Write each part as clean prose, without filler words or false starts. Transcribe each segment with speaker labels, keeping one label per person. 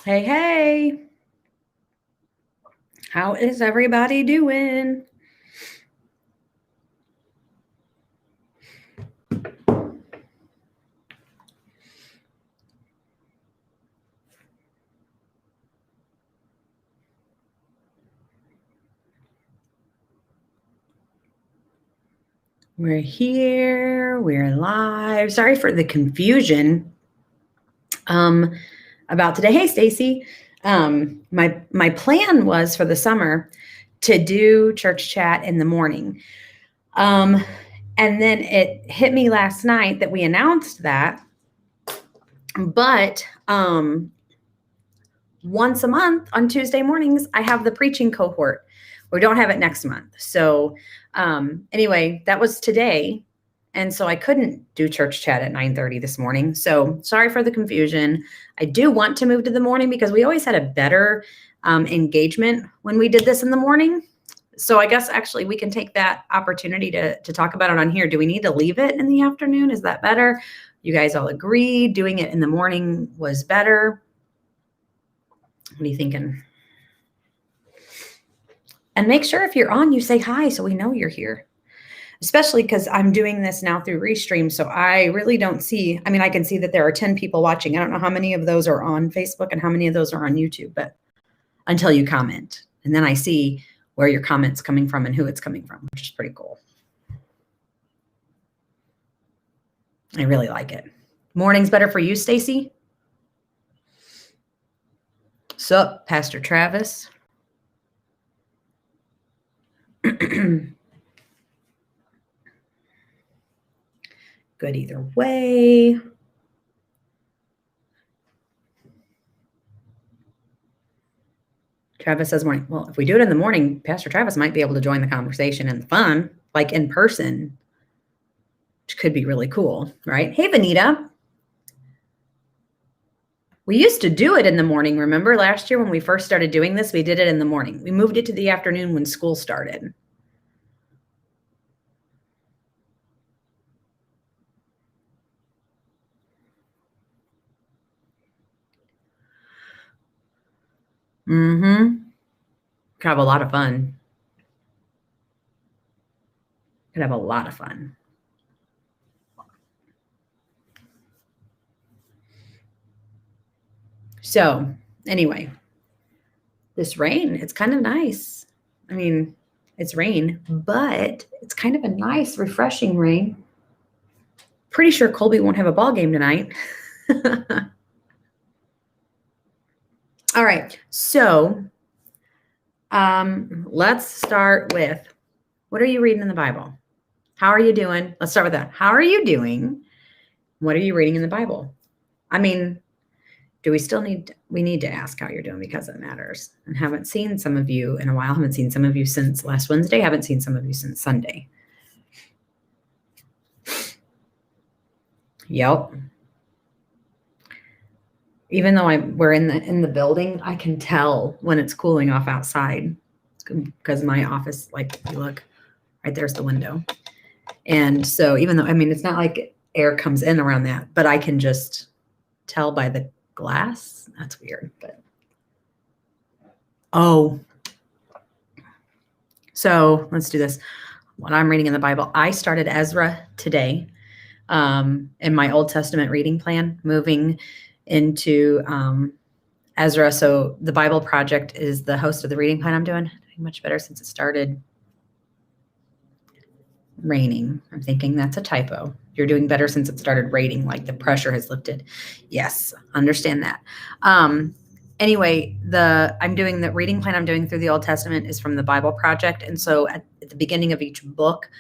Speaker 1: Hey, hey. How is everybody doing? We're here. We're live. Sorry for the confusion about today. Hey, Stacy. My plan was for the summer to do church chat in the morning. And then it hit me last night that we announced that. But once a month on Tuesday mornings, I have the preaching cohort. We don't have it next month. So anyway, that was today. And so I couldn't do church chat at 9:30 this morning. So sorry for the confusion. I do want to move to the morning because we always had a better engagement when we did this in the morning. So I guess actually we can take that opportunity to talk about it on here. Do we need to leave it in the afternoon? Is that better? You guys all agree doing it in the morning was better. What are you thinking? And make sure if you're on, you say hi so we know you're here. Especially because I'm doing this now through Restream, so I really don't see, I mean, I can see that there are 10 people watching. I don't know how many of those are on Facebook and how many of those are on YouTube, but until you comment. And then I see where your comment's coming from and who it's coming from, which is pretty cool. I really like it. Morning's better for you, Stacy? Sup, Pastor Travis? Good either way. Travis says morning. Well, if we do it in the morning, Pastor Travis might be able to join the conversation and the fun, like in person, which could be really cool, right? Hey, Vanita. We used to do it in the morning. Remember last year when we first started doing this, we did it in the morning. We moved it to the afternoon when school started. Mm-hmm. Could have a lot of fun. Could have a lot of fun. So anyway, this rain, it's kind of nice. I mean, it's rain, but it's kind of a nice, refreshing rain. Pretty sure Colby won't have a ball game tonight. All right, so let's start with, what are you reading in the Bible? How are you doing? Let's start with that. How are you doing? What are you reading in the Bible? I mean, do we still we need to ask how you're doing because it matters. And haven't seen some of you in a while. Haven't seen some of you since last Wednesday. Haven't seen some of you since Sunday. Yep. Even though we're in the building, I can tell when it's cooling off outside because my office, like, you look, right there's the window. And so even though, I mean, it's not like air comes in around that, but I can just tell by the glass. That's weird, but oh. So let's do this. What I'm reading in the Bible, I started Ezra today in my Old Testament reading plan, moving into Ezra. So the Bible Project is the host of the reading plan I'm doing. Much better since it started raining. I'm thinking that's a typo. You're doing better since it started raining, like the pressure has lifted. Yes, understand that. Anyway, I'm doing the reading plan I'm doing through the Old Testament is from the Bible Project. And so at the beginning of each book,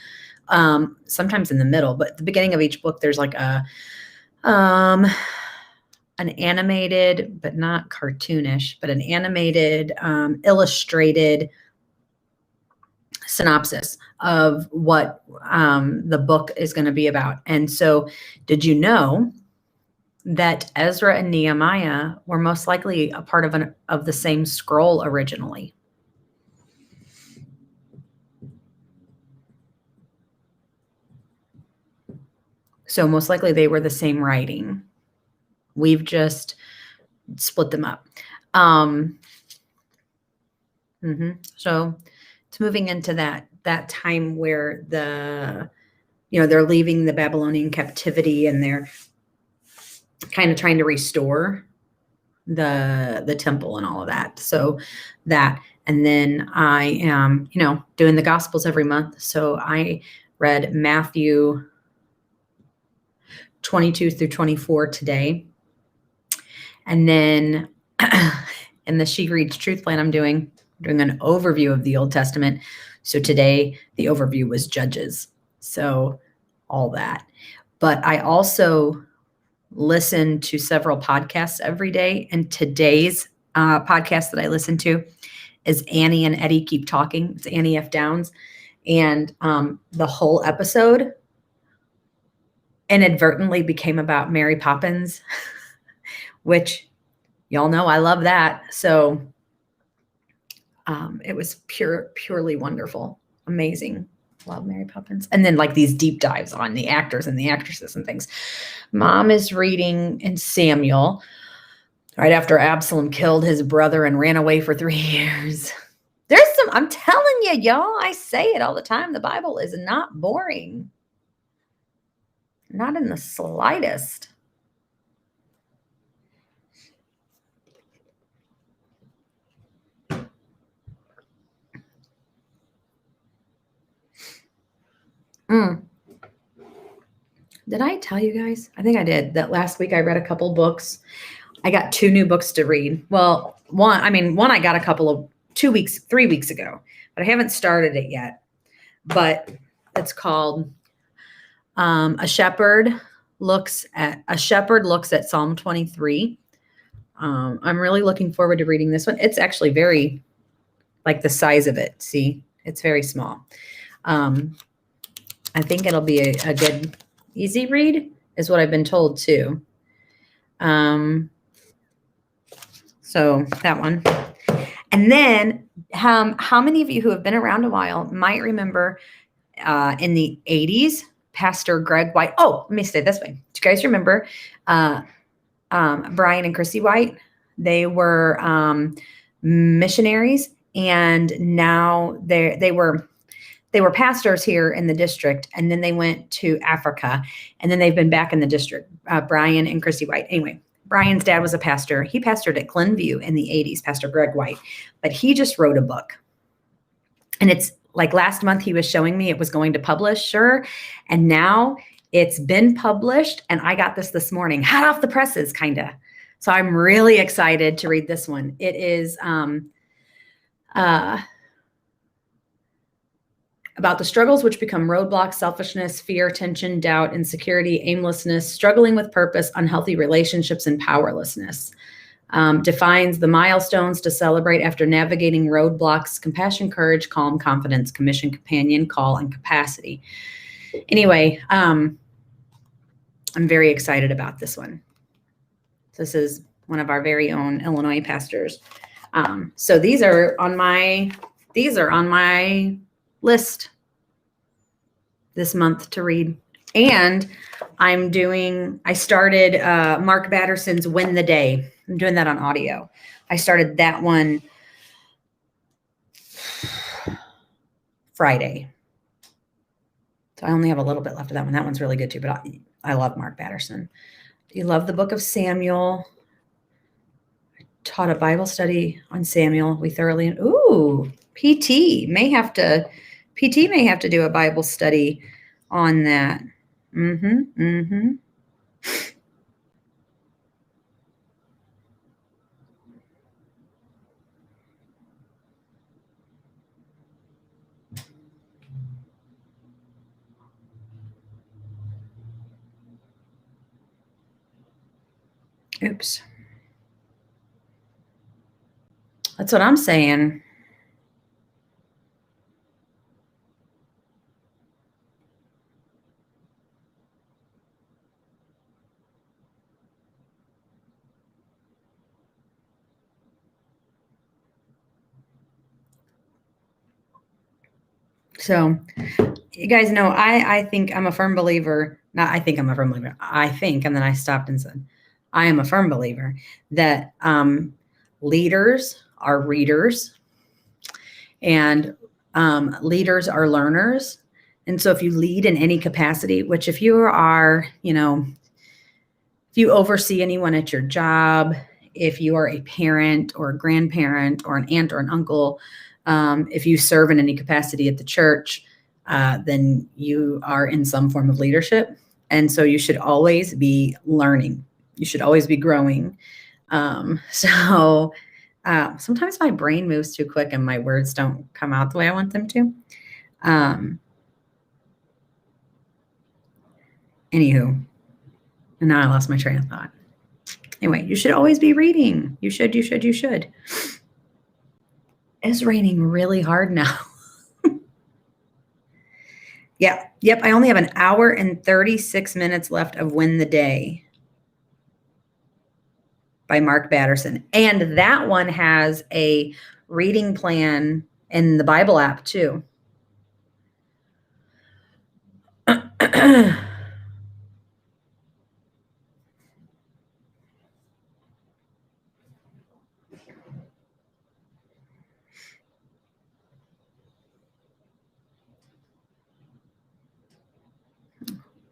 Speaker 1: sometimes in the middle, but at the beginning of each book, there's like an animated, but not cartoonish, but an animated, illustrated synopsis of what the book is going to be about. And so did you know that Ezra and Nehemiah were most likely a part of the same scroll originally? So most likely they were the same writing. We've just split them up. Um, So it's moving into that time where they're leaving the Babylonian captivity and they're kind of trying to restore the temple and all of that. So that, and then I am, doing the Gospels every month. So I read Matthew 22 through 24 today. And then in the She Reads Truth plan, I'm doing an overview of the Old Testament. So today the overview was Judges. So all that. But I also listen to several podcasts every day. And today's podcast that I listen to is Annie and Eddie Keep Talking. It's Annie F. Downs. And the whole episode inadvertently became about Mary Poppins, which y'all know I love that. So it was purely wonderful, amazing. Love Mary Poppins. And then like these deep dives on the actors and the actresses and things. Mom is reading in Samuel right after Absalom killed his brother and ran away for 3 years. I'm telling you, y'all, I say it all the time. The Bible is not boring. Not in the slightest. Did I tell you guys? I think I did that last week. I read a couple books. I got 2 new books to read. Well, one I got 3 weeks ago, but I haven't started it yet. But it's called A Shepherd Looks at Psalm 23. I'm really looking forward to reading this one. It's actually very, like the size of it. See, it's very small. I think it'll be a good, easy read, is what I've been told too. So that one. And then how many of you who have been around a while might remember in the 80s, Pastor Greg White. Oh, let me say it this way. Do you guys remember Brian and Chrissy White? They were missionaries, and now they were pastors here in the district, and then they went to Africa, and then they've been back in the district, Brian and Chrissy White. Anyway, Brian's dad was a pastor. He pastored at Glenview in the 80s, Pastor Greg White, but he just wrote a book. And it's like last month he was showing me it was going to publisher, and now it's been published, and I got this morning, hot off the presses, kind of. So I'm really excited to read this one. It is about the struggles which become roadblocks: selfishness, fear, tension, doubt, insecurity, aimlessness, struggling with purpose, unhealthy relationships, and powerlessness. Defines the milestones to celebrate after navigating roadblocks: compassion, courage, calm, confidence, commission, companion, call, and capacity. Anyway, I'm very excited about this one. This is one of our very own Illinois pastors. So these are on my list this month to read. And I started Mark Batterson's Win the Day. I'm doing that on audio. I started that one Friday. So I only have a little bit left of that one. That one's really good too, but I love Mark Batterson. Do you love the book of Samuel? I taught a Bible study on Samuel. PT may have to do a Bible study on that. Oops. That's what I'm saying. So you guys know, I think I'm a firm believer. Not I think I'm a firm believer. I think, and then I stopped and said, I am a firm believer that leaders are readers, and leaders are learners. And so if you lead in any capacity, which if you are, if you oversee anyone at your job, if you are a parent or a grandparent or an aunt or an uncle, if you serve in any capacity at the church, then you are in some form of leadership. And so you should always be learning. You should always be growing. Sometimes my brain moves too quick and my words don't come out the way I want them to. Anywho, and now I lost my train of thought. Anyway, you should always be reading. You should. It's raining really hard now. Yeah. Yep. I only have an hour and 36 minutes left of Win the Day by Mark Batterson. And that one has a reading plan in the Bible app too.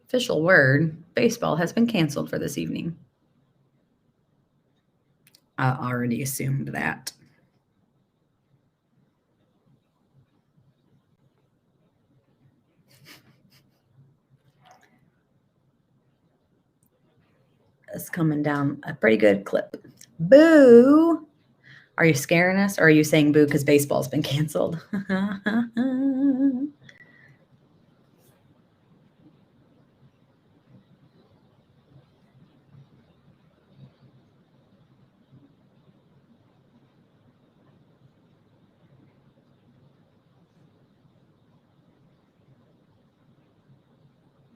Speaker 1: Official word, baseball has been canceled for this evening. I already assumed that. It's coming down a pretty good clip. Boo! Are you scaring us, or are you saying boo because baseball's been canceled?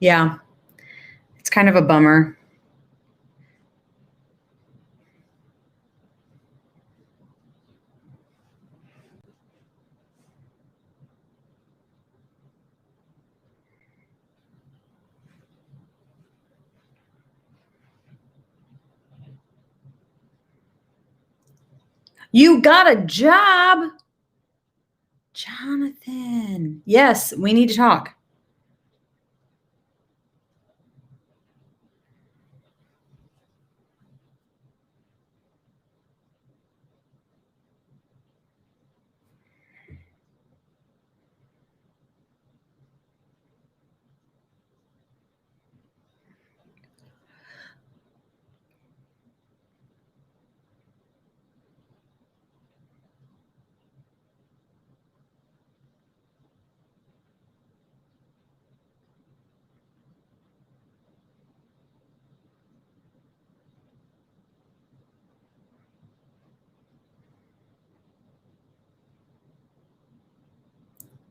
Speaker 1: Yeah, it's kind of a bummer. You got a job, Jonathan. Yes, we need to talk.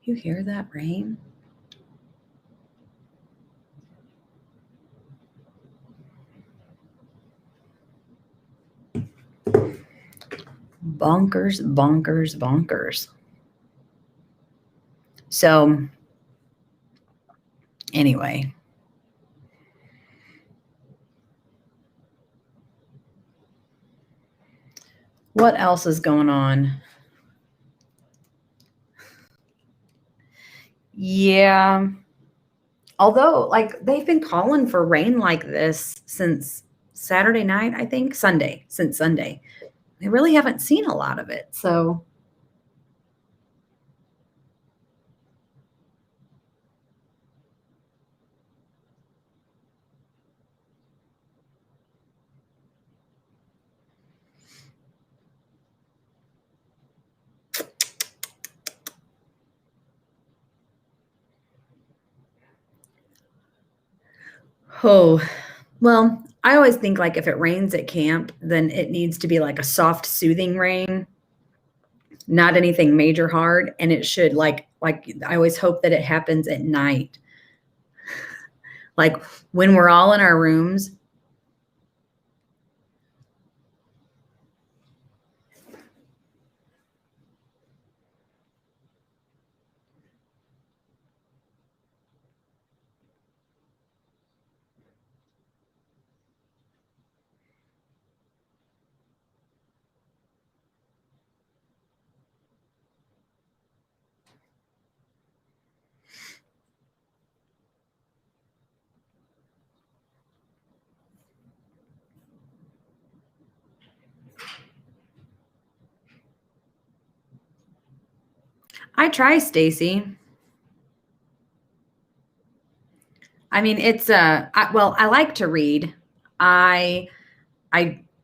Speaker 1: You hear that rain? Bonkers, bonkers, bonkers. So, anyway. What else is going on? Yeah. Although, like, they've been calling for rain like this since Saturday night, I think, since Sunday. They really haven't seen a lot of it. So, oh, well, I always think like if it rains at camp, then it needs to be like a soft, soothing rain, not anything major hard. And it should like I always hope that it happens at night. Like when we're all in our rooms. I try, Stacy. I mean, it's I like to read. I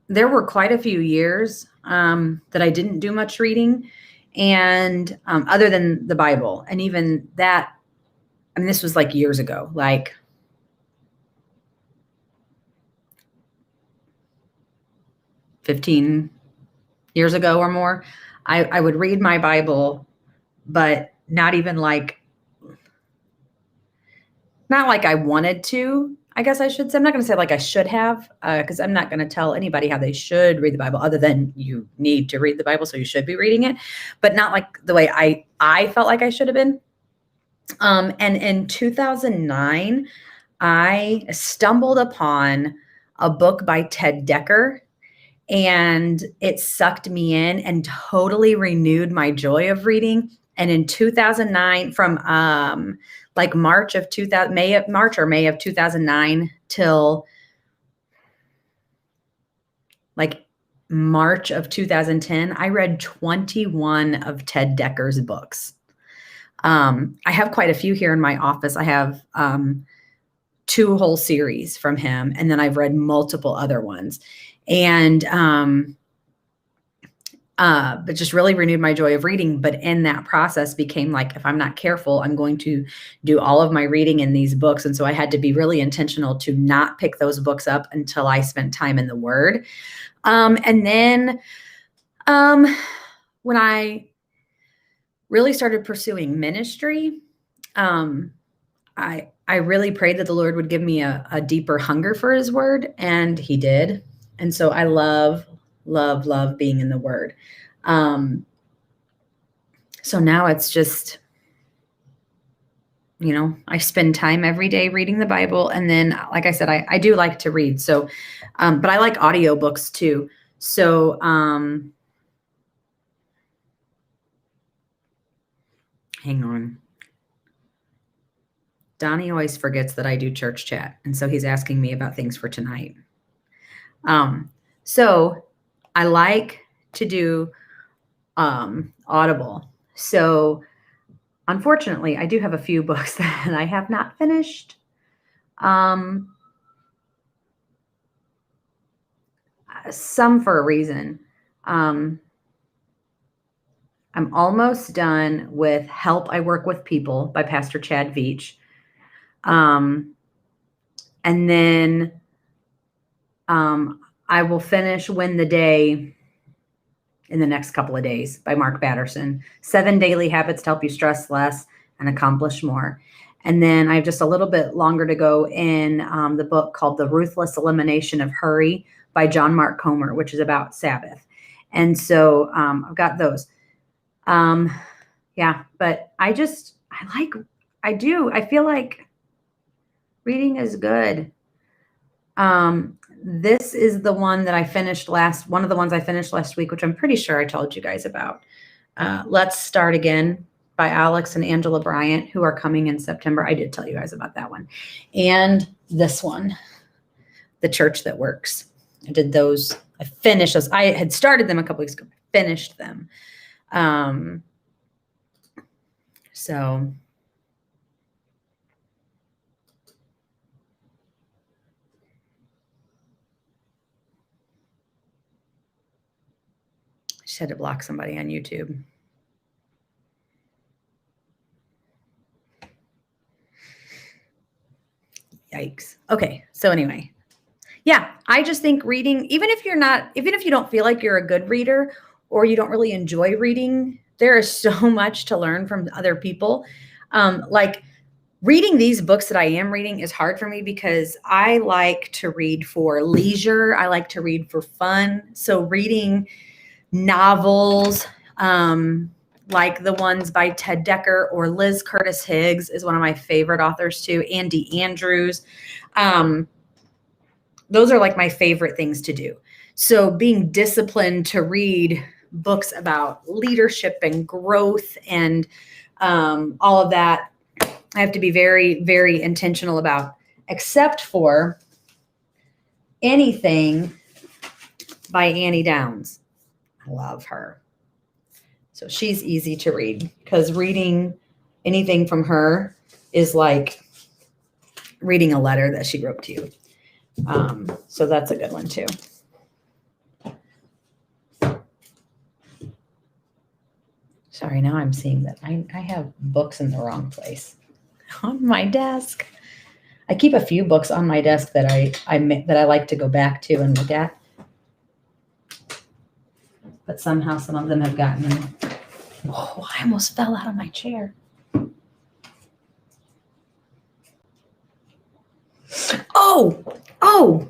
Speaker 1: there were quite a few years that I didn't do much reading, and other than the Bible, and even that. I mean, this was like years ago, like 15 years ago or more. I would read my Bible, but not even like, not like I wanted to, I guess I should say. I'm not going to say like I should have, because I'm not going to tell anybody how they should read the Bible, other than you need to read the Bible, so you should be reading it, but not like the way I felt like I should have been. And in 2009, I stumbled upon a book by Ted Decker, and it sucked me in and totally renewed my joy of reading. And in 2009, from like March of 2000, March or May of 2009 till like March of 2010, I read 21 of Ted Decker's books. I have quite a few here in my office. I have 2 whole series from him, and then I've read multiple other ones. And but just really renewed my joy of reading. But in that process became like, if I'm not careful, I'm going to do all of my reading in these books. And so I had to be really intentional to not pick those books up until I spent time in the Word. And then when I really started pursuing ministry, I really prayed that the Lord would give me a deeper hunger for His Word, and He did. And so I love being in the Word. So now it's just, I spend time every day reading the Bible. And then, like I said, I do like to read. So, but I like audiobooks too. So, hang on. Donnie always forgets that I do church chat. And so he's asking me about things for tonight. So I like to do Audible. So unfortunately, I do have a few books that I have not finished. Some for a reason. I'm almost done with Help I Work with People by Pastor Chad Veach. And then I will finish Win the Day in the next couple of days by Mark Batterson. 7 Daily Habits to Help You Stress Less and Accomplish More. And then I have just a little bit longer to go in the book called The Ruthless Elimination of Hurry by John Mark Comer, which is about Sabbath. And so I've got those. Yeah, but I feel like reading is good. This is the one that I finished one of the ones I finished last week, which I'm pretty sure I told you guys about. Let's Start Again by Alex and Angela Bryant, who are coming in September. I did tell you guys about that one. And this one, The Church That Works. I did those. I finished those. I had started them a couple weeks ago. I finished them. So I just had to block somebody on YouTube. Yikes. Okay. So anyway, yeah, I just think reading, even if you don't feel like you're a good reader or you don't really enjoy reading, there is so much to learn from other people. Like reading these books that I am reading is hard for me because I like to read for leisure. I like to read for fun. So reading novels, like the ones by Ted Decker or Liz Curtis Higgs is one of my favorite authors too. Andy Andrews. Those are like my favorite things to do. So being disciplined to read books about leadership and growth and all of that, I have to be very, very intentional about, except for anything by Annie Downs. I love her. So she's easy to read because reading anything from her is like reading a letter that she wrote to you. So that's a good one too. Sorry, now I'm seeing that I have books in the wrong place on my desk. I keep a few books on my desk that I like to go back to and look at. But somehow some of them have gotten, oh, I almost fell out of my chair. Oh,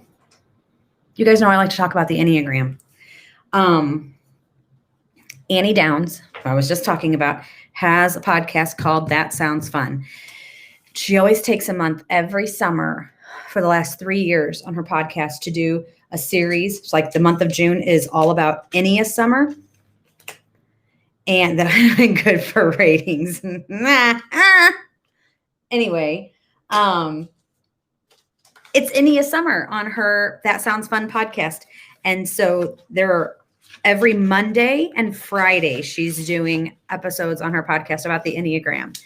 Speaker 1: you guys know I like to talk about the Enneagram. Annie Downs, who I was just talking about, has a podcast called That Sounds Fun. She always takes a month every summer for the last 3 years on her podcast to do a series. It's like the month of June is all about Ennea summer. And that I've been good for ratings. Anyway, it's Ennea summer on her That Sounds Fun podcast. And so there are every Monday and Friday, she's doing episodes on her podcast about the Enneagram.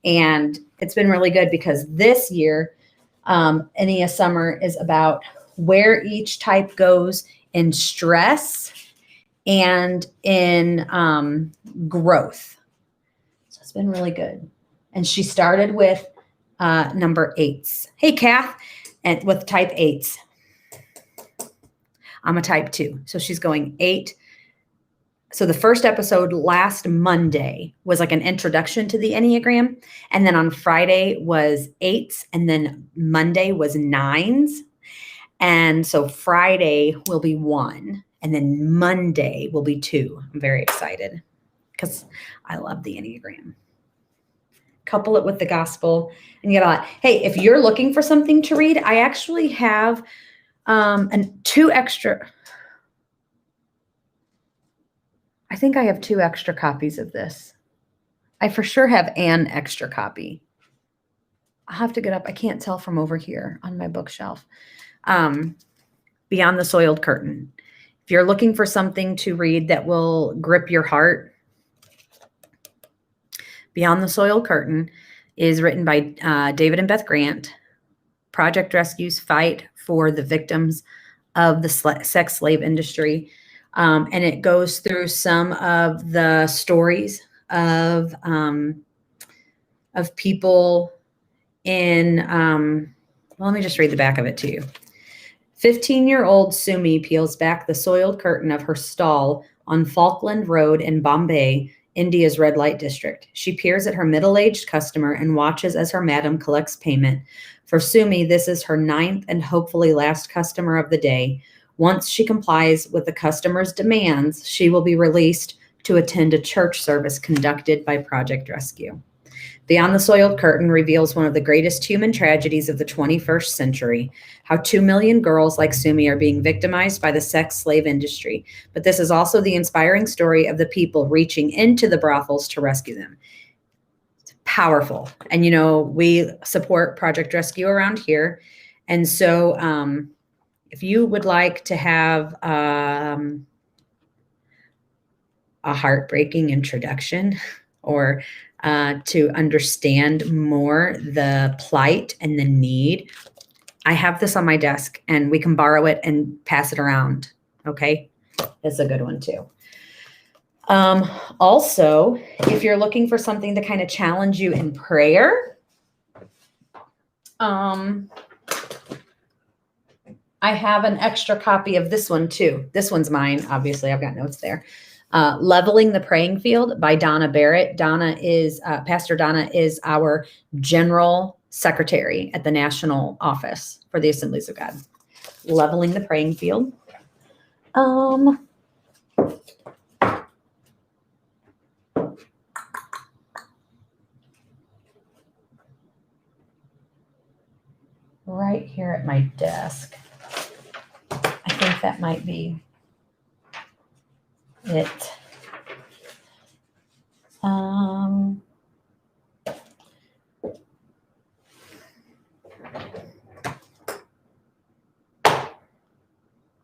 Speaker 1: And it's been really good because this year, Ennea Summer is about where each type goes in stress and in growth. So it's been really good. And she started with number 8s. Hey, Kath, and with type 8s. I'm a type 2. So she's going 8. So the first episode last Monday was like an introduction to the Enneagram. And then on Friday was 8s. And then Monday was 9s. And so Friday will be 1. And then Monday will be 2. I'm very excited because I love the Enneagram. Couple it with the gospel and you get a lot. Hey, if you're looking for something to read, I actually have 2 extra. I think I have 2 extra copies of this. I for sure have an extra copy. I'll have to get up. I can't tell from over here on my bookshelf. Beyond the Soiled Curtain. If you're looking for something to read that will grip your heart, Beyond the Soiled Curtain is written by David and Beth Grant. Project Rescue's fight for the victims of the sex slave industry. And it goes through some of the stories of people in, well, let me just read the back of it to you. 15-year-old Sumi peels back the soiled curtain of her stall on Falkland Road in Bombay, India's red light district. She peers at her middle-aged customer and watches as her madam collects payment. For Sumi, this is her 9th and hopefully last customer of the day. Once she complies with the customer's demands, she will be released to attend a church service conducted by Project Rescue. Beyond the Soiled Curtain reveals one of the greatest human tragedies of the 21st century, how 2 million girls like Sumi are being victimized by the sex slave industry. But this is also the inspiring story of the people reaching into the brothels to rescue them. It's powerful. And, you know, we support Project Rescue around here. And so if you would like to have a heartbreaking introduction or to understand more the plight and the need, I have this on my desk and we can borrow it and pass it around. Okay. That's a good one too. Also, if you're looking for something to kind of challenge you in prayer, I have an extra copy of this one too. This one's mine. Obviously I've got notes there. Leveling the Praying Field by Donna Barrett. Pastor Donna is our general secretary at the national office for the Assemblies of God. Leveling the Praying Field. Right here at my desk. I think that might be it.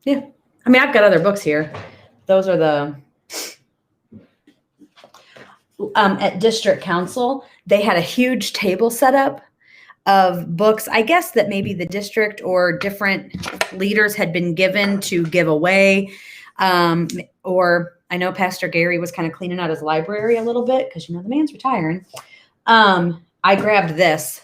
Speaker 1: Yeah. I mean, I've got other books here. Those are at district council, they had a huge table set up of books, I guess, that maybe the district or different leaders had been given to give away. Or I know Pastor Gary was kind of cleaning out his library a little bit because, the man's retiring. I grabbed this,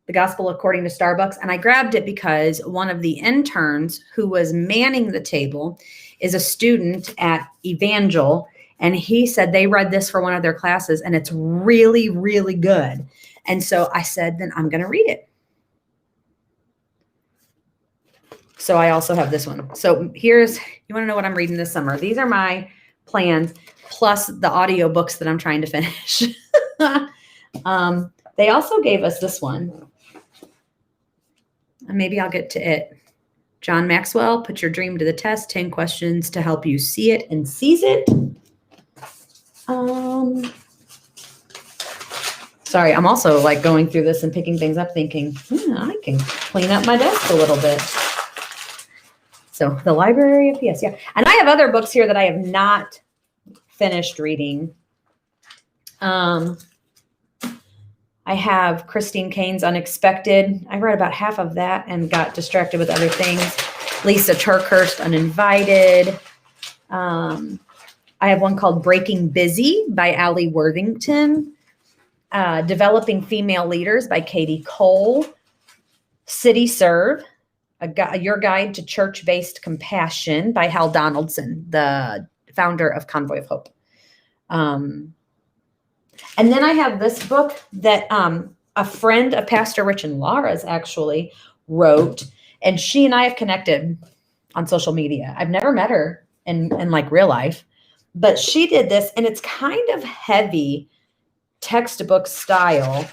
Speaker 1: The Gospel According to Starbucks, and I grabbed it because one of the interns who was manning the table is a student at Evangel, and he said they read this for one of their classes, and it's really, really good. And so I said, then I'm going to read it. So I also have this one. So you want to know what I'm reading this summer? These are my plans, plus the audio books that I'm trying to finish. They also gave us this one. And maybe I'll get to it. John Maxwell, Put Your Dream to the Test, 10 Questions to Help You See It and Seize It. Sorry, I'm also like going through this and picking things up thinking, I can clean up my desk a little bit. So the Library of PS, yeah. And I have other books here that I have not finished reading. I have Christine Kane's Unexpected. I read about half of that and got distracted with other things. Lisa TerKeurst, Uninvited. I have one called Breaking Busy by Allie Worthington. Developing Female Leaders by Katie Cole. City Serve, Your Guide to Church-Based Compassion by Hal Donaldson, the founder of Convoy of Hope. And then I have this book that a friend of Pastor Rich and Laura's actually wrote, and she and I have connected on social media. I've never met her in like real life, but she did this, and it's kind of heavy textbook style.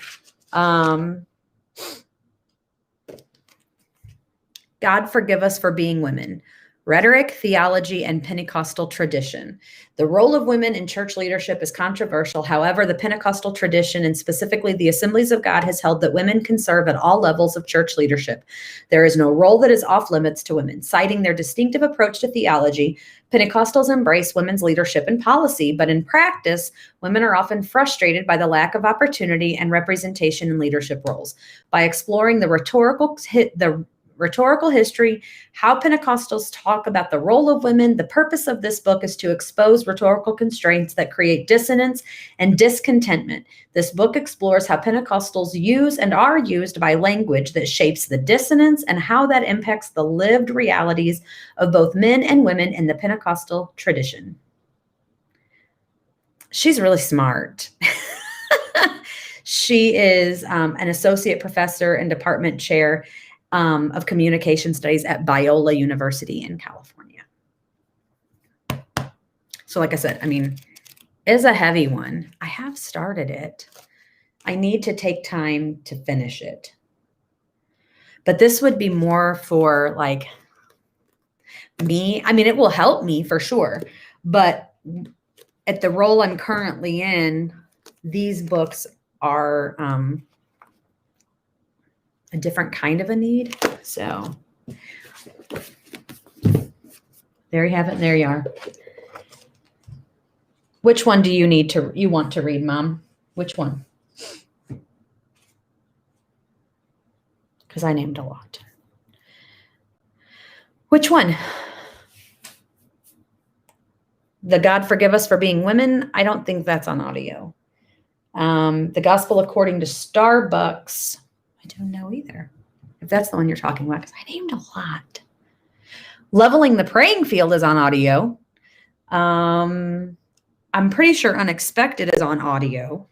Speaker 1: God Forgive Us for Being Women, Rhetoric, Theology, and Pentecostal Tradition. The role of women in church leadership is controversial. However, the Pentecostal tradition, and specifically the Assemblies of God, has held that women can serve at all levels of church leadership. There is no role that is off limits to women. Citing their distinctive approach to theology, Pentecostals embrace women's leadership and policy, but in practice, women are often frustrated by the lack of opportunity and representation in leadership roles. By exploring the rhetorical history, how Pentecostals talk about the role of women, the purpose of this book is to expose rhetorical constraints that create dissonance and discontentment. This book explores how Pentecostals use and are used by language that shapes the dissonance and how that impacts the lived realities of both men and women in the Pentecostal tradition. She's really smart. She is an associate professor and department chair of communication studies at Biola University in California. So like I said, it's a heavy one. I have started it. I need to take time to finish it. But this would be more for like me. It will help me for sure. But at the role I'm currently in, these books are a different kind of a need. So there you have it. And there you are. Which one do you want to read, Mom? Which one? Because I named a lot. Which one? The God Forgive Us for Being Women. I don't think that's on audio. The Gospel According to Starbucks. I don't know either. If that's the one you're talking about, because I named a lot. Leveling the Praying Field is on audio. I'm pretty sure Unexpected is on audio.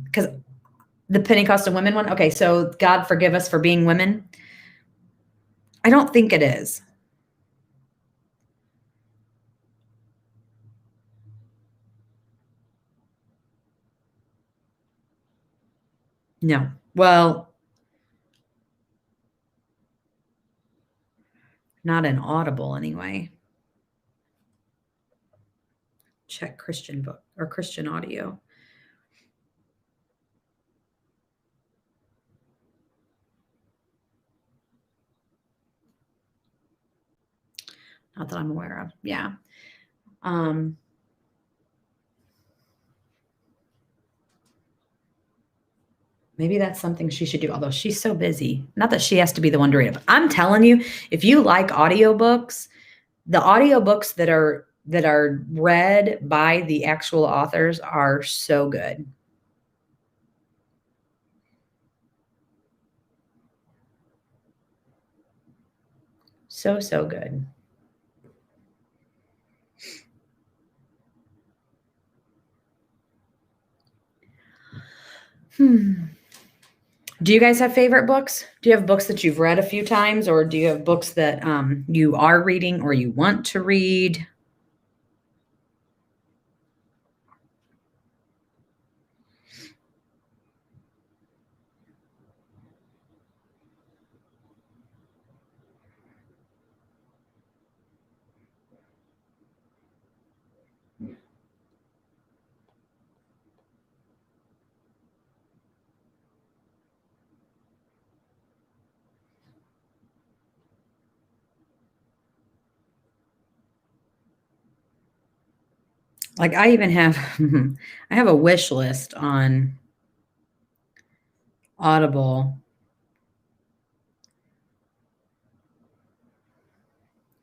Speaker 1: Because the Pentecostal Women one. Okay, so God Forgive Us for Being Women. I don't think it is. No. Well, not an Audible anyway. Check Christian book or Christian audio. Not that I'm aware of. Yeah. Maybe that's something she should do, although she's so busy. Not that she has to be the one to read it. But I'm telling you, if you like audiobooks, the audiobooks that are read by the actual authors are so good. So, so good. Do you guys have favorite books? Do you have books that you've read a few times, or do you have books that you are reading or you want to read? Like I even have, I have a wish list on Audible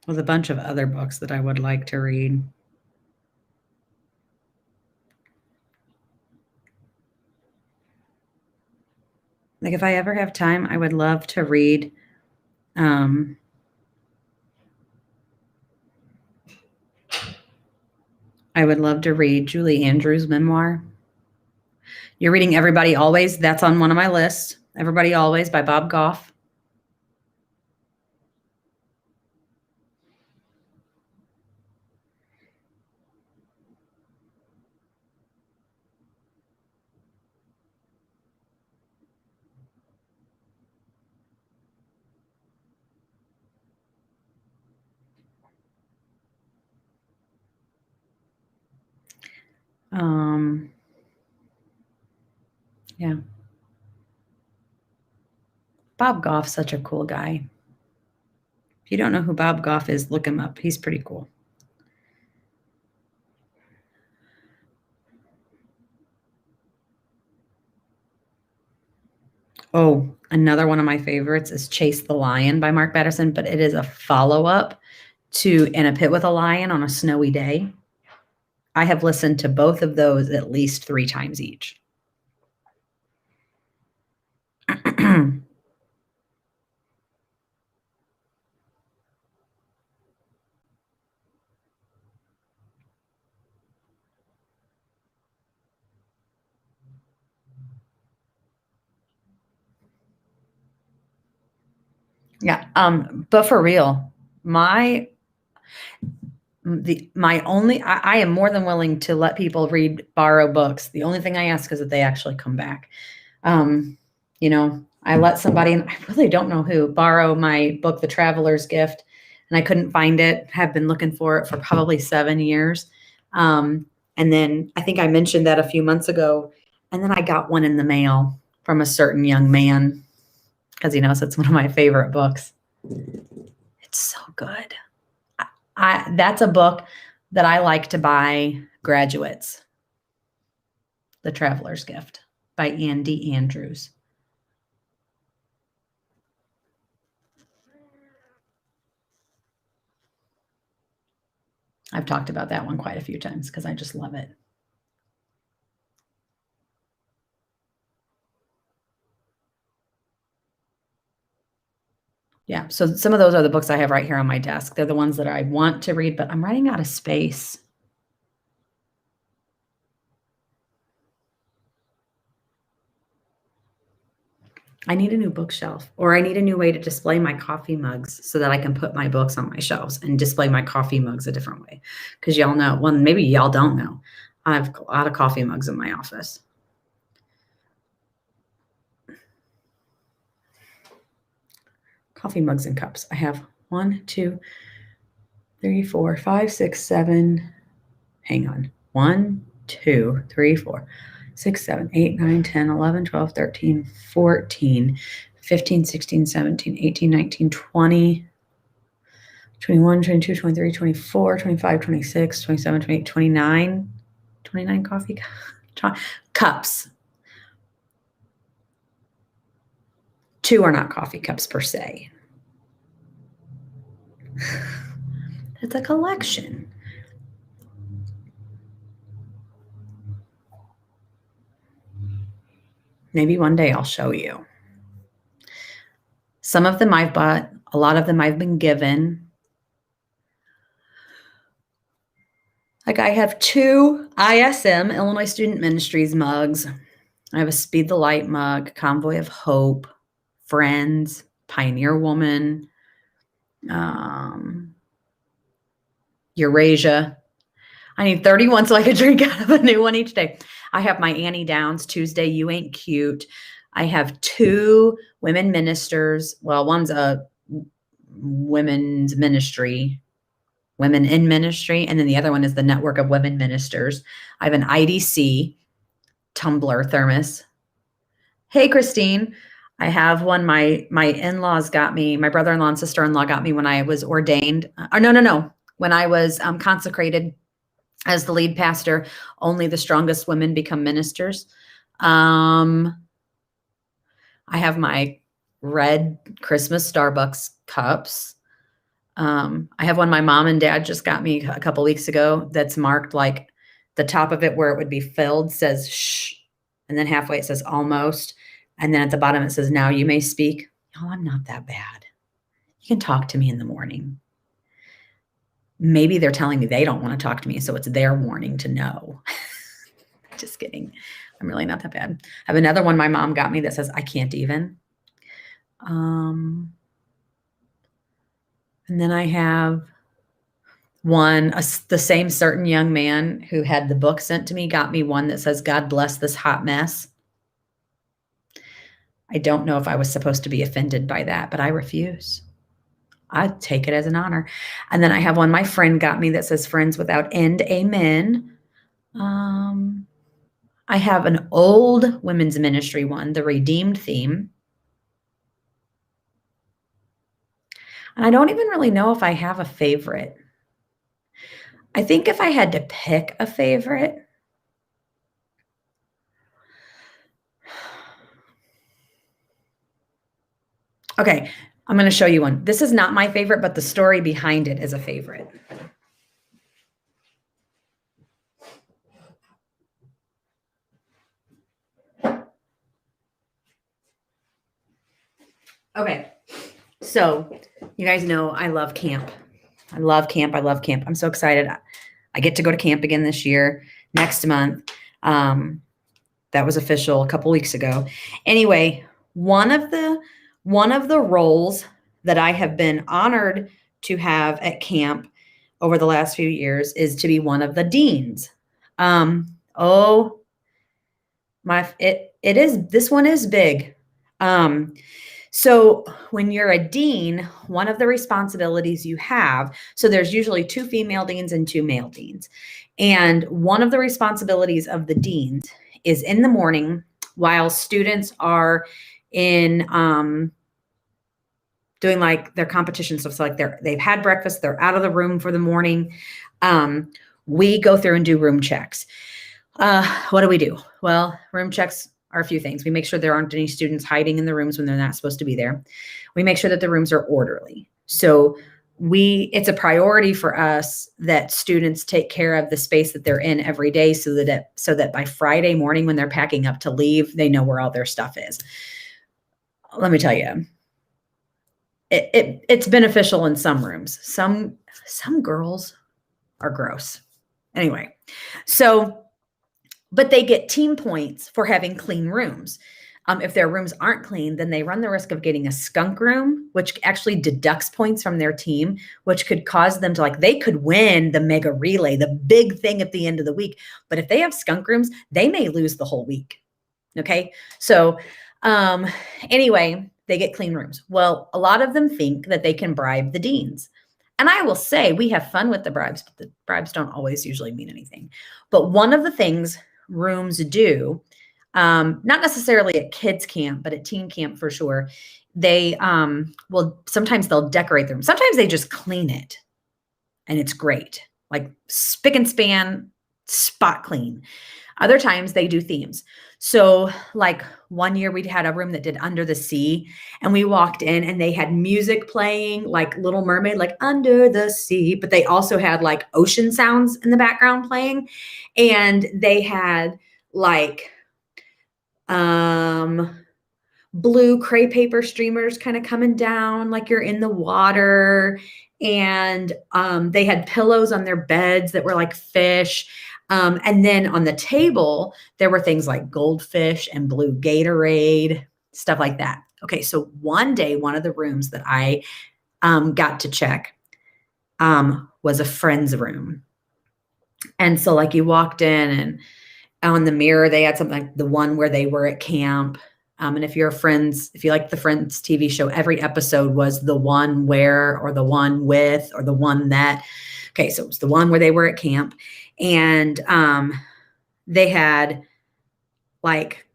Speaker 1: with a bunch of other books that I would like to read. Like if I ever have time, I would love to read I would love to read Julie Andrews' memoir. You're reading Everybody Always. That's on one of my lists. Everybody Always by Bob Goff. Yeah. Bob Goff's such a cool guy. If you don't know who Bob Goff is, look him up. He's pretty cool. Oh, another one of my favorites is Chase the Lion by Mark Batterson, but it is a follow-up to In a Pit with a Lion on a Snowy Day. I have listened to both of those at least 3 times each. Yeah. But for real, I am more than willing to let people borrow books. The only thing I ask is that they actually come back. I let somebody, and I really don't know who, borrow my book, The Traveler's Gift, and I couldn't find it. Have been looking for it for probably 7 years. And then I think I mentioned that a few months ago, and then I got one in the mail from a certain young man because he knows it's one of my favorite books. It's so good. That's a book that I like to buy graduates. The Traveler's Gift by Andy Andrews. I've talked about that one quite a few times because I just love it. Yeah, so some of those are the books I have right here on my desk. They're the ones that I want to read, but I'm running out of space. I need a new bookshelf, or I need a new way to display my coffee mugs so that I can put my books on my shelves and display my coffee mugs a different way. Because y'all know, well, maybe y'all don't know, I have a lot of coffee mugs in my office. Coffee mugs and cups. I have 1, 2, 3, 4, 5, 6, 7. Hang on. 1, 2, 3, 4, 6, 7, 8, 9, 10, 11, 12, 13, 14, 15, 16, 17, 18, 19, 20, 21, 22, 23, 24, 25, 26, 27, 28, 29 coffee cups. 2 are not coffee cups per se. It's a collection. Maybe one day I'll show you. Some of them I've bought, a lot of them I've been given. Like I have 2 ISM, Illinois Student Ministries mugs. I have a Speed the Light mug, Convoy of Hope, Friends, Pioneer Woman, Eurasia. I need 31 so I could drink out of a new one each day. I have my Annie Downs, Tuesday, You Ain't Cute. I have 2 women ministers. Well, one's a women's ministry, Women in Ministry, and then the other one is the Network of Women Ministers. I have an IDC tumbler thermos. Hey, Christine. I have one my in-laws got me, my brother-in-law and sister-in-law got me when I was ordained. No. When I was consecrated as the lead pastor. Only the strongest women become ministers. I have my red Christmas Starbucks cups. I have one my mom and dad just got me a couple weeks ago that's marked like the top of it where it would be filled says shh, and then halfway it says almost, and then at the bottom it says now you may speak. Oh, I'm not that bad. You can talk to me in the morning. Maybe they're telling me they don't want to talk to me, so it's their warning to know. Just kidding. I'm really not that bad. I have another one my mom got me that says I can't even. And then I have one, the same certain young man who had the book sent to me got me one that says, God bless this hot mess. I don't know if I was supposed to be offended by that, but I refuse. I take it as an honor. And then I have one my friend got me that says friends without end, amen. I have an old women's ministry one, the Redeemed theme. And I don't even really know if I have a favorite. I think if I had to pick a favorite, okay, I'm going to show you one. This is not my favorite, but the story behind it is a favorite. Okay, so you guys know I love camp. I love camp. I'm so excited. I get to go to camp again this year, next month. That was official a couple weeks ago. Anyway, one of the roles that I have been honored to have at camp over the last few years is to be one of the deans. This one is big. So when you're a dean, one of the responsibilities you have, so there's usually 2 female deans and 2 male deans. And one of the responsibilities of the deans is in the morning while students are in doing like their competition stuff. So like they've had breakfast, they're out of the room for the morning. We go through and do room checks. What do we do? Well, room checks are a few things. We make sure there aren't any students hiding in the rooms when they're not supposed to be there. We make sure that the rooms are orderly. So it's a priority for us that students take care of the space that they're in every day so that by Friday morning when they're packing up to leave, they know where all their stuff is. Let me tell you, it's beneficial in some rooms. Some girls are gross. Anyway, but they get team points for having clean rooms. If their rooms aren't clean, then they run the risk of getting a skunk room, which actually deducts points from their team, which could cause them to they could win the mega relay, the big thing at the end of the week. But if they have skunk rooms, they may lose the whole week. Okay. So anyway, they get clean rooms. Well, a lot of them think that they can bribe the deans. And I will say we have fun with the bribes, but the bribes don't always usually mean anything. But one of the things rooms do, not necessarily at kids camp, but at teen camp for sure, they sometimes they'll decorate the room. Sometimes they just clean it and it's great, like spick and span, spot clean. Other times they do themes. So like one year we had a room that did Under the Sea, and we walked in and they had music playing like Little Mermaid, like Under the Sea, but they also had like ocean sounds in the background playing. And they had like blue crepe paper streamers kind of coming down like you're in the water. And they had pillows on their beds that were like fish. And then on the table, there were things like goldfish and blue Gatorade, stuff like that. Okay, so one day, one of the rooms that I got to check was a friend's room. And so like you walked in and on the mirror, they had something like the one where they were at camp. And if you like the Friends TV show, every episode was the one where, or the one with, or the one that. Okay, so it was the one where they were at camp. And they had like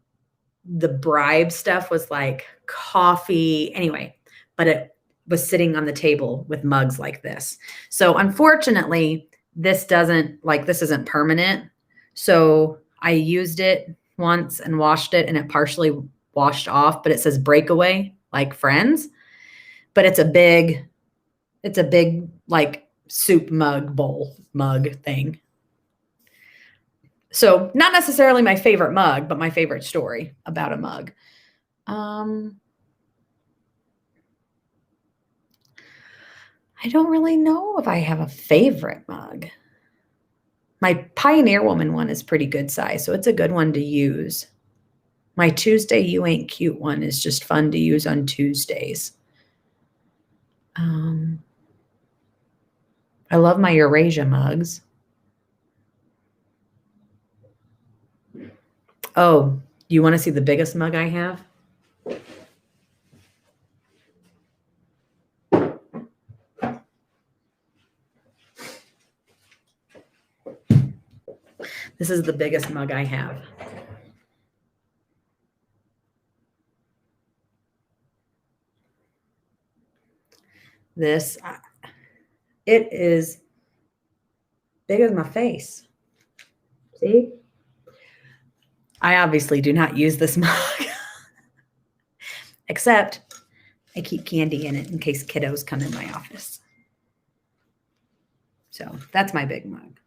Speaker 1: the bribe stuff was like coffee anyway, but it was sitting on the table with mugs like this. So unfortunately, this isn't permanent. So I used it once and washed it and it partially washed off, but it says breakaway, like Friends, but it's a big like soup mug thing. So not necessarily my favorite mug, but my favorite story about a mug. I don't really know if I have a favorite mug. My Pioneer Woman one is pretty good size, so it's a good one to use. My Tuesday You Ain't Cute one is just fun to use on Tuesdays. I love my Eurasia mugs. Oh, you want to see the biggest mug I have? This is the biggest mug I have. It is big as my face. See? I obviously do not use this mug, except I keep candy in it in case kiddos come in my office. So that's my big mug.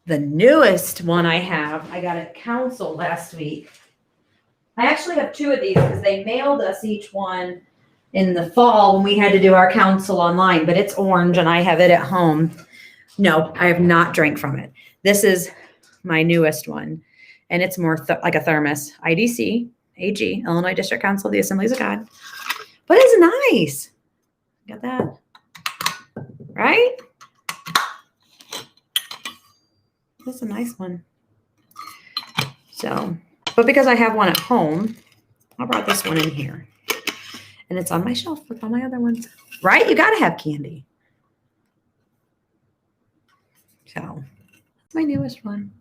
Speaker 1: The newest one I got at council last week. I actually have two of these because they mailed us each one in the fall when we had to do our council online, but it's orange and I have it at home. No, I have not drank from it. This is my newest one, and it's more like a thermos. IDC, AG, Illinois District Council, the Assemblies of God. But it's nice. Got that? Right? That's a nice one. So, but because I have one at home, I brought this one in here. And it's on my shelf with all my other ones. Right? You got to have candy. So, that's my newest one.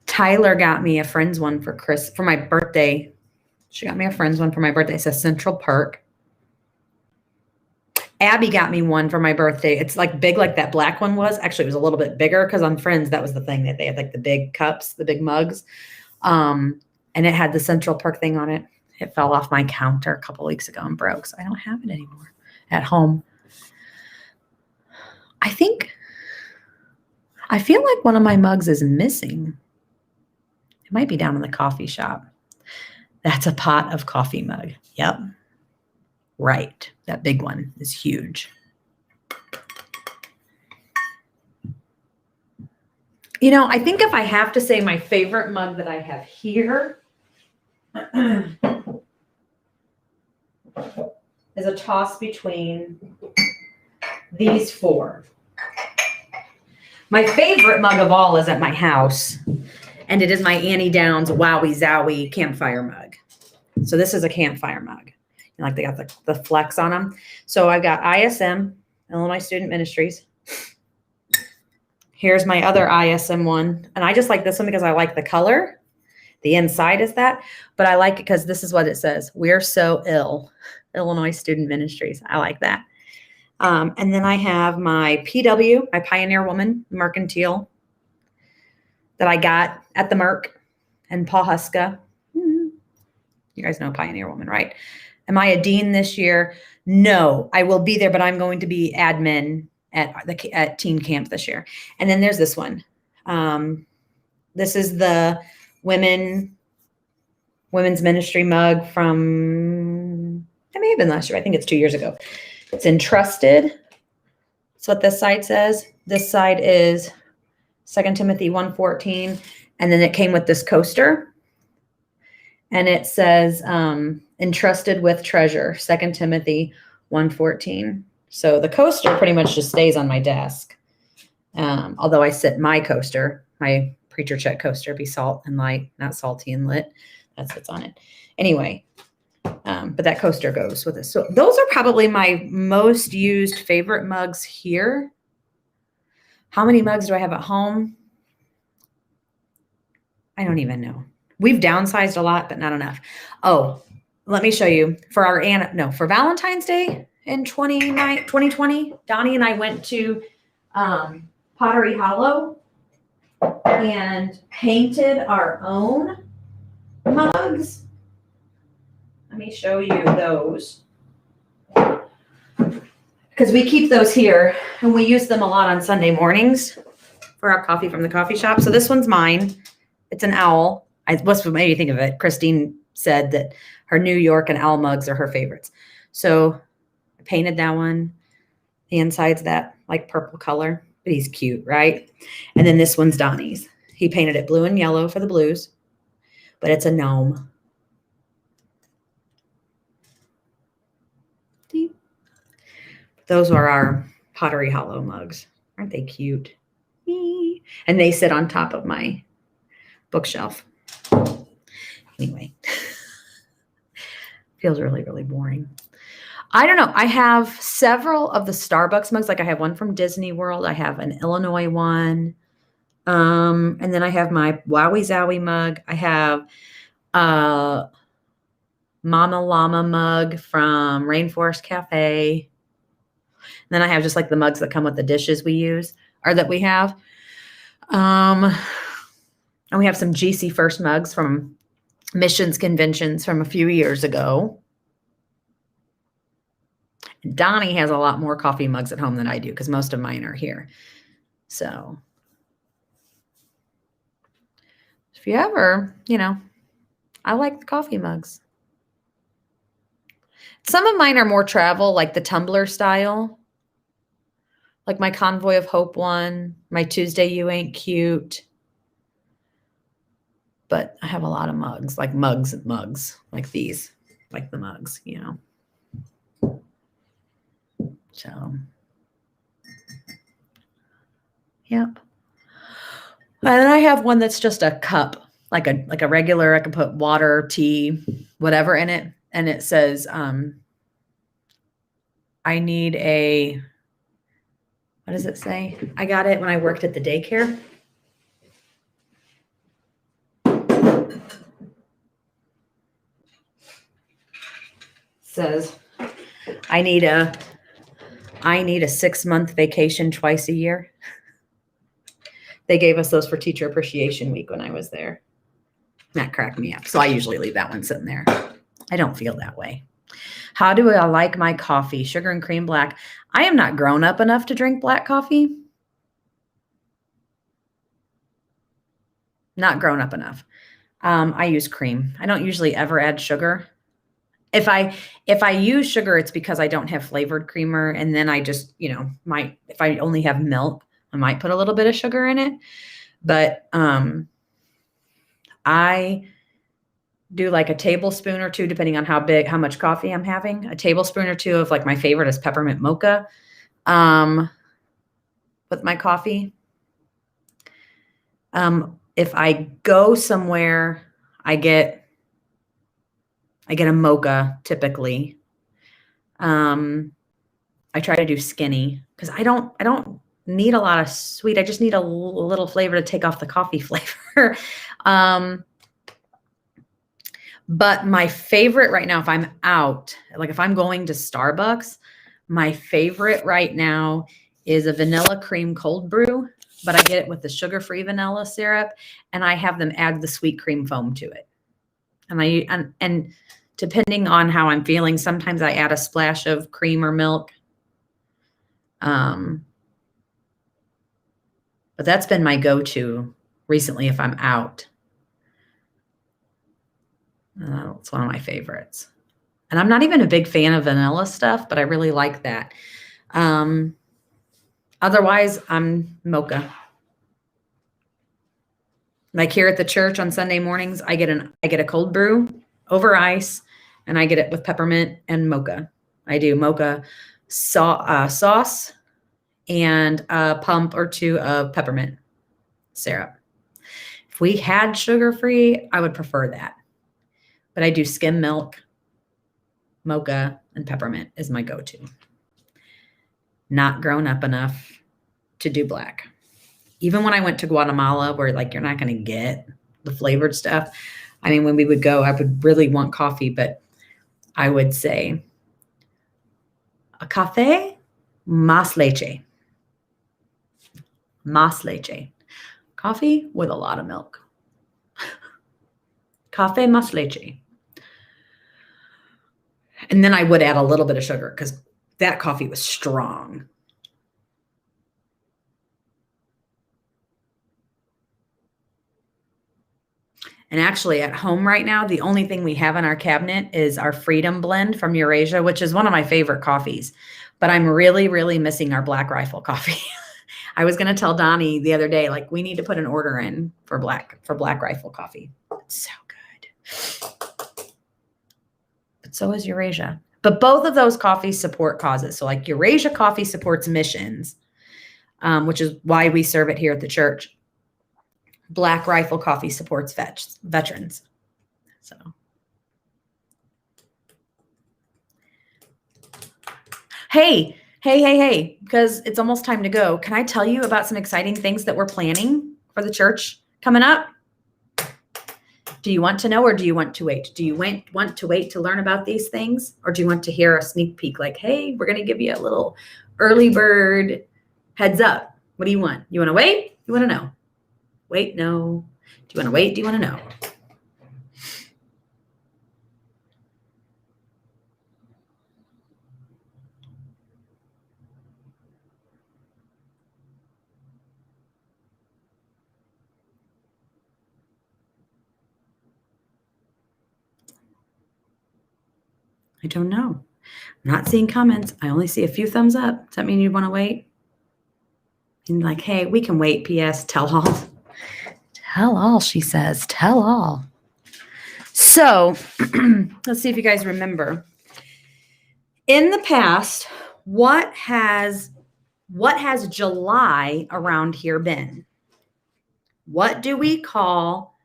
Speaker 1: Tyler got me a Friends one for my birthday. She got me a Friends one for my birthday. It says Central Perk. Abby got me one for my birthday. It's like big like that black one was. Actually, it was a little bit bigger because on Friends, that was the thing that they had like the big cups, the big mugs. And it had the Central Perk thing on it. It fell off my counter a couple weeks ago and broke, so I don't have it anymore at home. I feel like one of my mugs is missing. It might be down in the coffee shop. That's a pot of coffee mug. Yep. Right. That big one is huge. You know, I think if I have to say my favorite mug that I have here is a toss between these four. My favorite mug of all is at my house, and it is my Annie Downs Wowie Zowie campfire mug. So this is a campfire mug. Like they got the flex on them. So I've got ISM, Illinois Student Ministries. Here's my other ISM one. And I just like this one because I like the color. The inside is that. But I like it because this is what it says. We're so ill. Illinois Student Ministries. I like that. And then I have my PW, my Pioneer Woman Mercantile that I got at the Merc in Pawhuska. You guys know Pioneer Woman, right? Am I a dean this year? No, I will be there, but I'm going to be admin at teen camp this year. And then there's this one. This is the women's ministry mug from, it may have been last year. I think it's 2 years ago. It's entrusted. That's what this side says. This side is 2 Timothy 1:14. And then it came with this coaster. And it says, entrusted with treasure, 2 Timothy 1:14. So the coaster pretty much just stays on my desk. Although I sit my coaster, my Preacher Check coaster, be salt and light, not salty and lit. That sits on it. Anyway, but that coaster goes with it. So those are probably my most used favorite mugs here. How many mugs do I have at home? I don't even know. We've downsized a lot, but not enough. Oh, let me show you. For Valentine's Day in 2020, Donnie and I went to Pottery Hollow and painted our own mugs. Let me show you those. Because we keep those here and we use them a lot on Sunday mornings for our coffee from the coffee shop. So this one's mine. It's an owl. What's made me think of it? Christine said that her New York and owl mugs are her favorites. So I painted that one. The inside's that like purple color, but he's cute, right? And then this one's Donnie's. He painted it blue and yellow for the blues, but it's a gnome. Those are our Pottery Hollow mugs. Aren't they cute? And they sit on top of my bookshelf. Anyway, feels really, really boring. I don't know. I have several of the Starbucks mugs. Like I have one from Disney World. I have an Illinois one. And then I have my Wowie Zowie mug. I have a Mama Llama mug from Rainforest Cafe. And then I have just like the mugs that come with the dishes we use or that we have. And we have some GCFirst mugs from missions conventions from a few years ago. Donnie has a lot more coffee mugs at home than I do because most of mine are here. So if you ever, I like the coffee mugs. Some of mine are more travel, like the tumbler style. Like my Convoy of Hope one, my Tuesday You Ain't Cute. But I have a lot of mugs, like mugs, like these, like the mugs, So, yep. And then I have one that's just a cup, like a regular, I can put water, tea, whatever in it. And it says, I need a, what does it say? I got it when I worked at the daycare. Says I need a 6-month vacation twice a year. They gave us those for Teacher Appreciation Week when I was there. That cracked me up. So I usually leave that one sitting there. I don't feel that way. How do I like my coffee? Sugar and cream black. I am not grown up enough to drink black coffee. Not grown up enough. I use cream. I don't usually ever add sugar. If I use sugar, it's because I don't have flavored creamer. And then I just, if I only have milk, I might put a little bit of sugar in it. But I do like a tablespoon or two, depending on how much coffee I'm having. A tablespoon or two of like my favorite is peppermint mocha with my coffee. If I go somewhere, I get a mocha typically. I try to do skinny because I don't need a lot of sweet. I just need a little flavor to take off the coffee flavor. But my favorite right now, if I'm out, like if I'm going to Starbucks, My favorite right now is a vanilla cream cold brew, but I get it with the sugar-free vanilla syrup, and I have them add the sweet cream foam to it. And depending on how I'm feeling, sometimes I add a splash of cream or milk. But that's been my go-to recently if I'm out. It's one of my favorites. And I'm not even a big fan of vanilla stuff, but I really like that. Otherwise, I'm mocha. Like here at the church on Sunday mornings, I get a cold brew over ice, and I get it with peppermint and mocha. I do mocha sauce and a pump or two of peppermint syrup. If we had sugar-free, I would prefer that. But I do skim milk, mocha, and peppermint is my go-to. Not grown up enough to do black. Even when I went to Guatemala, where like you're not going to get the flavored stuff. I mean, when we would go, I would really want coffee, but I would say a café más leche. Más leche. Coffee with a lot of milk. Café más leche. And then I would add a little bit of sugar because that coffee was strong. And actually at home right now, the only thing we have in our cabinet is our Freedom Blend from Eurasia, which is one of my favorite coffees. But I'm really, really missing our Black Rifle coffee. I was going to tell Donnie the other day, like, we need to put an order in for Black Rifle coffee. It's so good. But so is Eurasia. But both of those coffees support causes. So like Eurasia coffee supports missions, which is why we serve it here at the church. Black Rifle coffee supports veterans. So. Hey, because it's almost time to go. Can I tell you about some exciting things that we're planning for the church coming up? Do you want to know or do you want to wait? Do you want to wait to learn about these things? Or do you want to hear a sneak peek like, hey, we're going to give you a little early bird heads up? What do you want? You want to wait? You want to know? Wait, no. Do you want to wait? Do you want to know? I don't know. I'm not seeing comments. I only see a few thumbs up. Does that mean you want to wait? And like, hey, we can wait. P.S. Tell all. Tell all, she says. Tell all. So let's see if you guys remember. In the past, what has July around here been? What do we call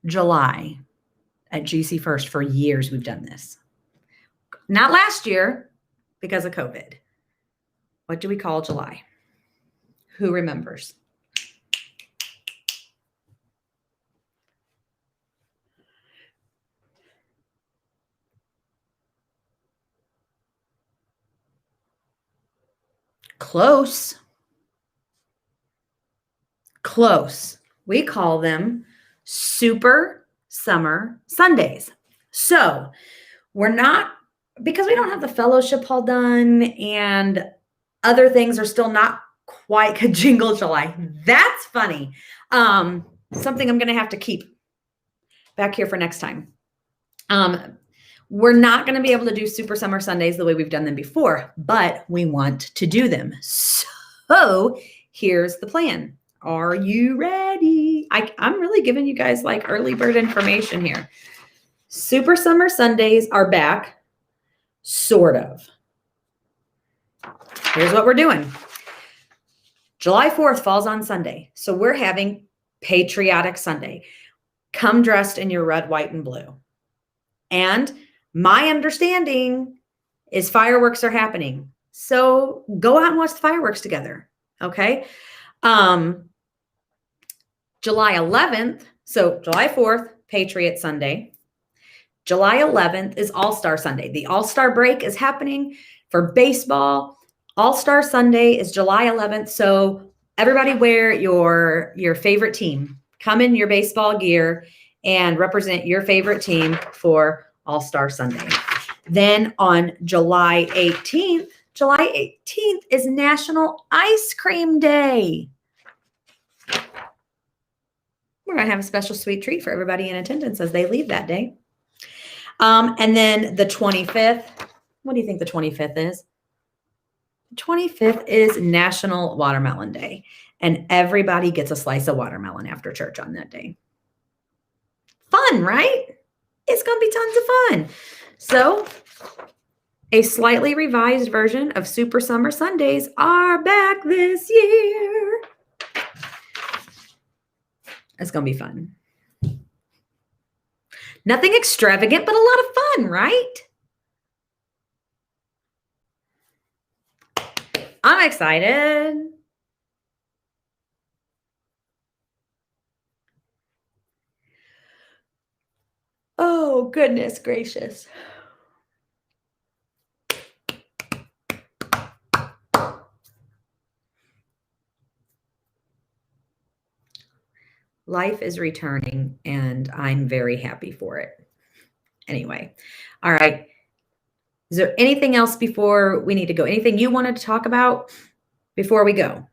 Speaker 1: July at GCFirst? For years we've done this. Not last year because of COVID. What do we call July? Who remembers? Close. We call them Super Summer Sundays. So we're not, because we don't have the fellowship hall done and other things are still not quite Jingle July. That's funny. Something I'm going to have to keep back here for next time. We're not going to be able to do Super Summer Sundays the way we've done them before, but we want to do them. So here's the plan. Are you ready? I'm really giving you guys like early bird information here. Super Summer Sundays are back, sort of. Here's what we're doing. July 4th falls on Sunday. So we're having Patriotic Sunday. Come dressed in your red, white, and blue. And my understanding is fireworks are happening. So go out and watch the fireworks together. Okay. July 11th. So July 4th, Patriot Sunday. July 11th is All-Star Sunday. The All-Star break is happening. For baseball, All-Star Sunday is July 11th. So everybody wear your favorite team. Come in your baseball gear and represent your favorite team for All-Star Sunday. Then on July 18th is National Ice Cream Day. We're going to have a special sweet treat for everybody in attendance as they leave that day. And then the 25th, what do you think the 25th is? The 25th is National Watermelon Day, and everybody gets a slice of watermelon after church on that day. Fun, right? It's going to be tons of fun. So a slightly revised version of Super Summer Sundays are back this year. It's going to be fun. Nothing extravagant, but a lot of fun, right? I'm excited. Oh, goodness gracious. Life is returning, and I'm very happy for it. Anyway, all right. Is there anything else before we need to go? Anything you wanted to talk about before we go?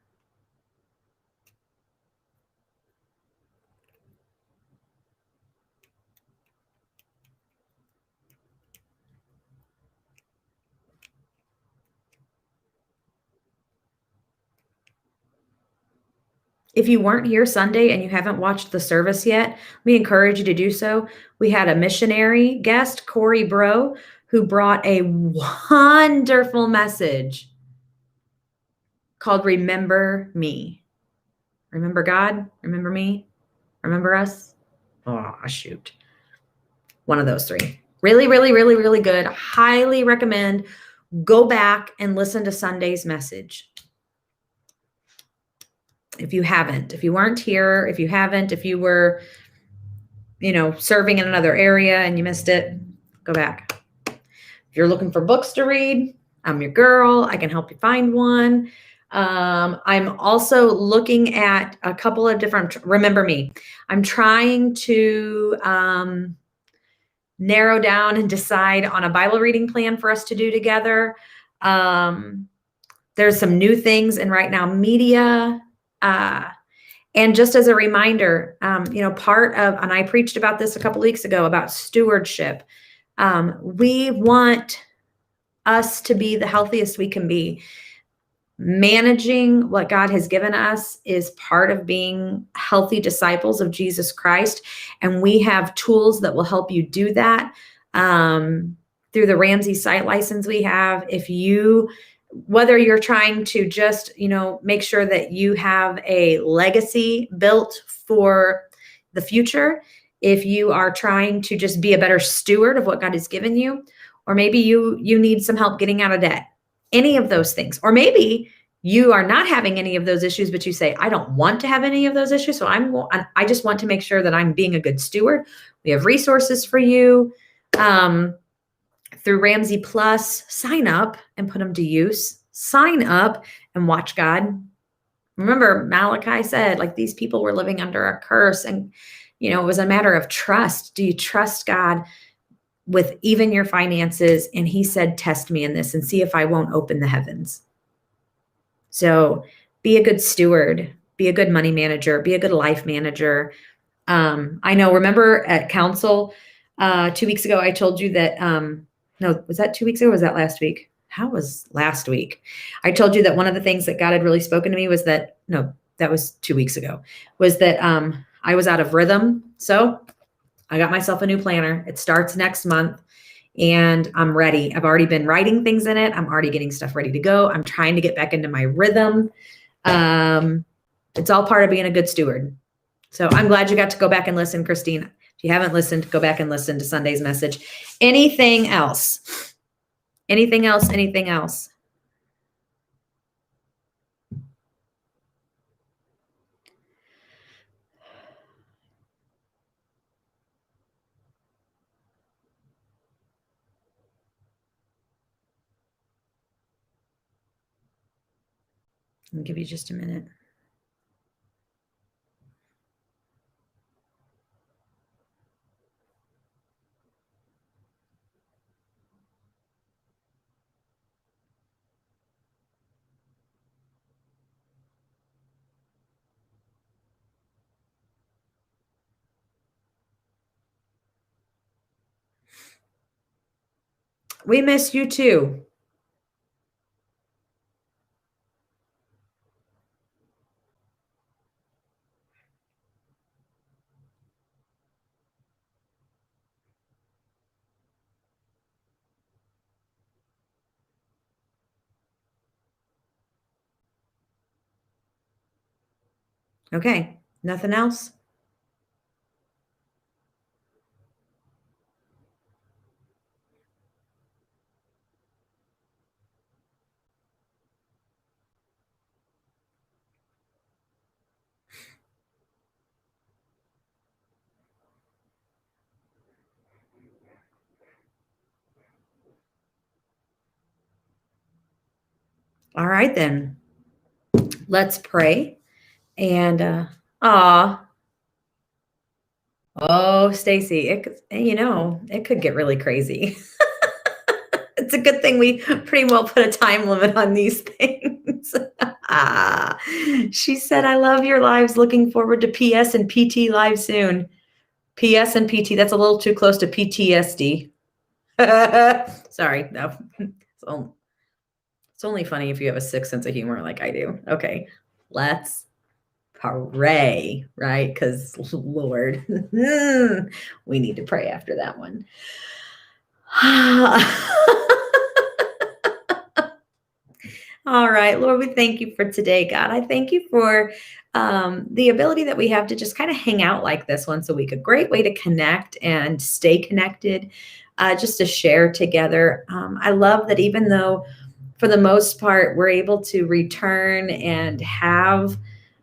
Speaker 1: If you weren't here Sunday and you haven't watched the service yet, we encourage you to do so. We had a missionary guest, Corey Bro, who brought a wonderful message called Remember Me. Remember God? Remember me? Remember us? Oh, shoot. One of those three. Really, really, really, really good. Highly recommend. Go back and listen to Sunday's message. If you haven't, if you weren't here, if you haven't, if you were, serving in another area and you missed it, go back. If you're looking for books to read, I'm your girl. I can help you find one. I'm also looking at a couple of different, remember me. I'm trying to narrow down and decide on a Bible reading plan for us to do together. There's some new things in Right Now Media. And just as a reminder, part of, and I preached about this a couple weeks ago about stewardship. We want us to be the healthiest we can be. Managing what God has given us is part of being healthy disciples of Jesus Christ. And we have tools that will help you do that through the Ramsey site license we have. Whether you're trying to just, make sure that you have a legacy built for the future, if you are trying to just be a better steward of what God has given you, or maybe you need some help getting out of debt, any of those things. Or maybe you are not having any of those issues, but you say, I don't want to have any of those issues. So I just want to make sure that I'm being a good steward. We have resources for you. Through Ramsey Plus, sign up and put them to use. Sign up and watch God. Remember, Malachi said, these people were living under a curse, and, it was a matter of trust. Do you trust God with even your finances? And he said, test me in this and see if I won't open the heavens. So be a good steward, be a good money manager, be a good life manager. I know, remember at council 2 weeks ago, I told you that, no, was that 2 weeks ago? Or was that last week? How was last week? I told you that one of the things that God had really spoken to me was that, no, that was 2 weeks ago, was that I was out of rhythm. So I got myself a new planner. It starts next month and I'm ready. I've already been writing things in it. I'm already getting stuff ready to go. I'm trying to get back into my rhythm. It's all part of being a good steward. So I'm glad you got to go back and listen, Christine. If you haven't listened, go back and listen to Sunday's message. Anything else? Anything else? Anything else? I'll give you just a minute. We miss you too. Okay. Nothing else? All right, then. Let's pray. And oh, Stacy, it could get really crazy. It's a good thing we pretty well put a time limit on these things. She said, I love your lives. Looking forward to PS and PT live soon. PS and PT, that's a little too close to PTSD. Sorry, no. It's only funny if you have a sick sense of humor like I do. Okay, let's pray, right? Because Lord, we need to pray after that one. All right, Lord, we thank you for today, God. I thank you for the ability that we have to just kind of hang out like this once a week. A great way to connect and stay connected, just to share together. I love that even though, for the most part, we're able to return and have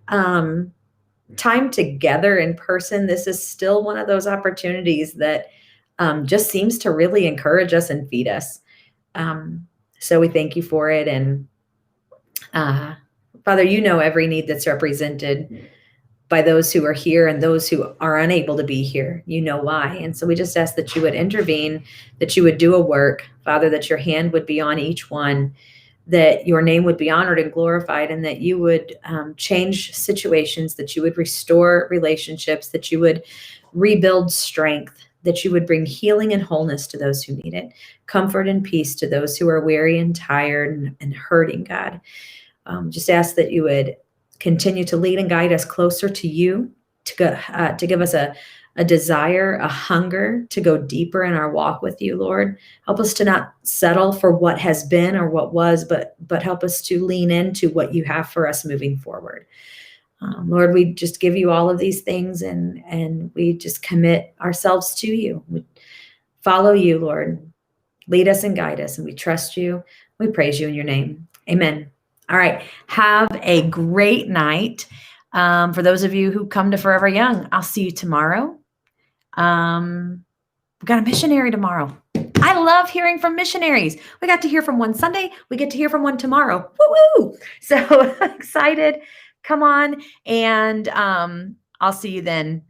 Speaker 1: time together in person, this is still one of those opportunities that just seems to really encourage us and feed us. So we thank you for it. And Father, you know every need that's represented by those who are here and those who are unable to be here. You know why. And so we just ask that you would intervene, that you would do a work, Father, that your hand would be on each one, that your name would be honored and glorified, and that you would change situations, that you would restore relationships, that you would rebuild strength, that you would bring healing and wholeness to those who need it, comfort and peace to those who are weary and tired and hurting, God. Just ask that you would continue to lead and guide us closer to you, to give us a desire, a hunger to go deeper in our walk with you, Lord. Help us to not settle for what has been or what was, but help us to lean into what you have for us moving forward. Lord, we just give you all of these things, and we just commit ourselves to you. We follow you, Lord. Lead us and guide us, and we trust you. We praise you in your name. Amen. All right. Have a great night. For those of you who come to Forever Young, I'll see you tomorrow. We've got a missionary tomorrow. I love hearing from missionaries. We got to hear from one Sunday. We get to hear from one tomorrow. Woo-woo! So excited. Come on. And I'll see you then.